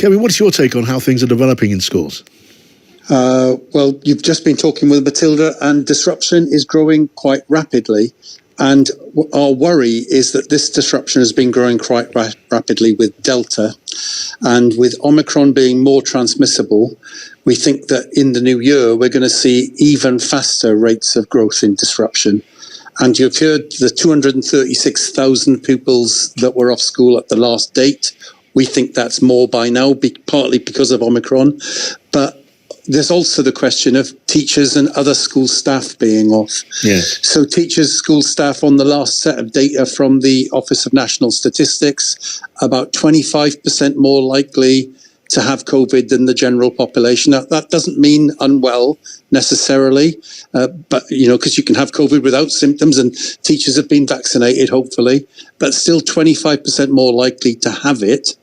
Kevin, what's your take on how things are developing in schools? Well, you've just been talking with Matilda, and disruption is growing quite rapidly. And our worry is that this disruption has been growing quite rapidly with Delta, and with Omicron being more transmissible. We think that in the new year, we're going to see even faster rates of growth in disruption. And you've heard the 236,000 pupils that were off school at the last date. We think that's more by now, partly because of Omicron. But there's also the question of teachers and other school staff being off. Yes. So teachers, school staff, on the last set of data from the Office of National Statistics, about 25% more likely to have COVID than the general population. Now, that doesn't mean unwell necessarily, but, because you can have COVID without symptoms, and teachers have been vaccinated, hopefully, but still 25% more likely to have it,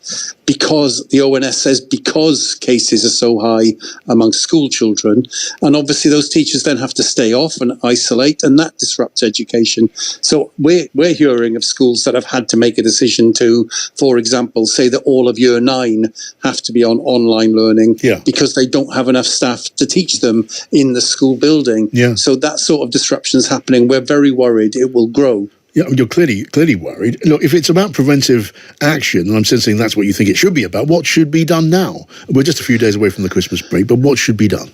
because the ONS says because cases are so high among school children. And obviously those teachers then have to stay off and isolate, and that disrupts education. So we're hearing of schools that have had to make a decision to, for example, say that all of year 9 have to be on online learning because they don't have enough staff to teach them in the school building. Yeah. So that sort of disruption is happening. We're very worried it will grow. Yeah, you're clearly worried. Look, if it's about preventive action, and I'm sensing that's what you think it should be about, what should be done now? We're just a few days away from the Christmas break, but what should be done?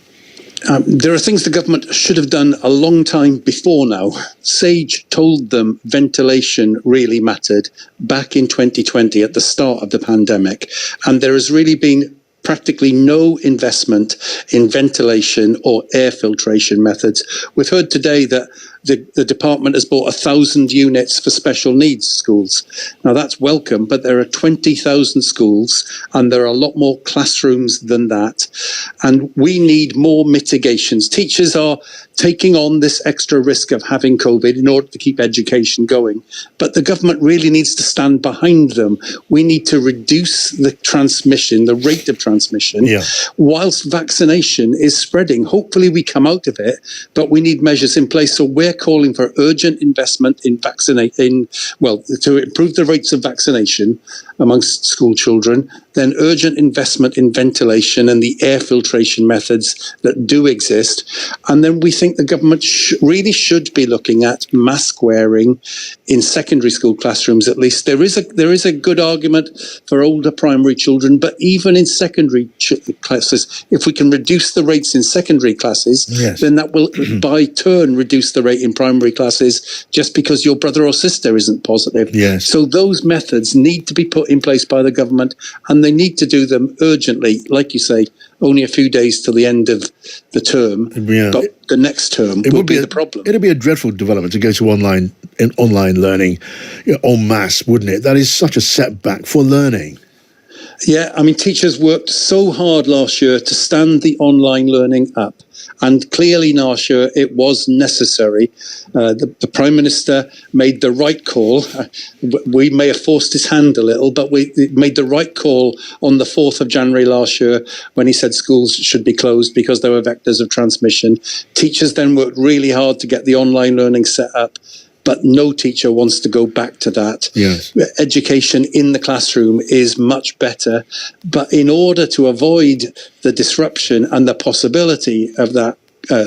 There are things the government should have done a long time before now. Sage told them ventilation really mattered back in 2020 at the start of the pandemic, and there has really been practically no investment in ventilation or air filtration methods. We've heard today that the department has bought 1,000 units for special needs schools. Now that's welcome, but there are 20,000 schools and there are a lot more classrooms than that. And we need more mitigations. Teachers are taking on this extra risk of having COVID in order to keep education going. But the government really needs to stand behind them. We need to reduce the transmission, the rate of transmission, whilst vaccination is spreading. Hopefully we come out of it, but we need measures in place. So we're calling for urgent investment in to improve the rates of vaccination amongst school children, then urgent investment in ventilation and the air filtration methods that do exist. And then we think the government really should be looking at mask wearing in secondary school classrooms at least. There is a good argument for older primary children, but even in secondary classes, if we can reduce the rates in secondary classes, then that will by turn reduce the rate in primary classes just because your brother or sister isn't positive. Yes. So those methods need to be put in place by the government, and they need to do them urgently. Like you say, only a few days till the end of the term, but the next term will be the problem. It'd be a dreadful development to go to online learning en masse, wouldn't it? That is such a setback for learning. Yeah, I mean, teachers worked so hard last year to stand the online learning up. And clearly last year it was necessary. The Prime Minister made the right call. We may have forced his hand a little, but we made the right call on the 4th of January last year when he said schools should be closed because there were vectors of transmission. Teachers then worked really hard to get the online learning set up. But no teacher wants to go back to that. Yes. Education in the classroom is much better. But in order to avoid the disruption and the possibility of that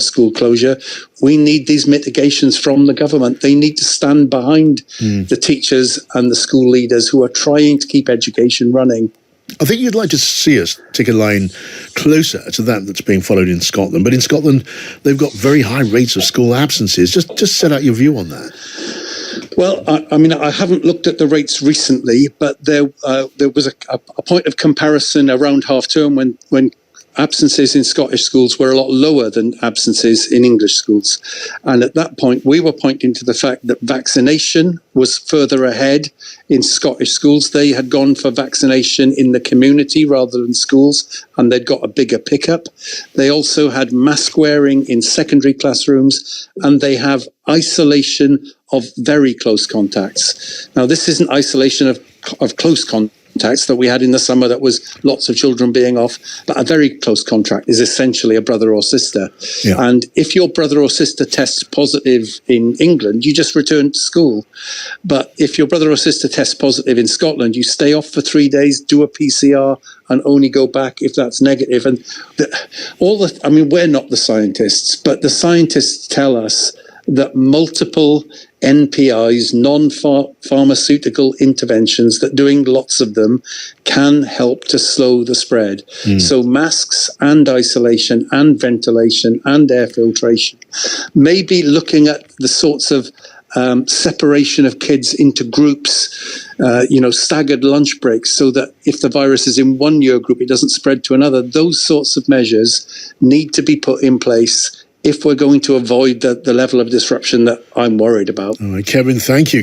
school closure, we need these mitigations from the government. They need to stand behind the teachers and the school leaders who are trying to keep education running. I think you'd like to see us take a line closer to that's being followed in Scotland. But in Scotland, they've got very high rates of school absences. Just set out your view on that. Well, I mean, I haven't looked at the rates recently, but there was a point of comparison around half term when absences in Scottish schools were a lot lower than absences in English schools. And at that point, we were pointing to the fact that vaccination was further ahead in Scottish schools. They had gone for vaccination in the community rather than schools, and they'd got a bigger pickup. They also had mask wearing in secondary classrooms, and they have isolation of very close contacts. Now, this isn't isolation of close contacts. contacts that we had in the summer that was lots of children being off, but a very close contact is essentially a brother or sister. Yeah. And if your brother or sister tests positive in England, you just return to school. But if your brother or sister tests positive in Scotland, you stay off for 3 days, do a PCR, and only go back if that's negative. And we're not the scientists, but the scientists tell us that multiple NPIs, non-pharmaceutical interventions, that doing lots of them can help to slow the spread. So masks and isolation and ventilation and air filtration, maybe looking at the sorts of separation of kids into groups, staggered lunch breaks, so that if the virus is in one year group, it doesn't spread to another. Those sorts of measures need to be put in place if we're going to avoid the level of disruption that I'm worried about. All right, Kevin, thank you.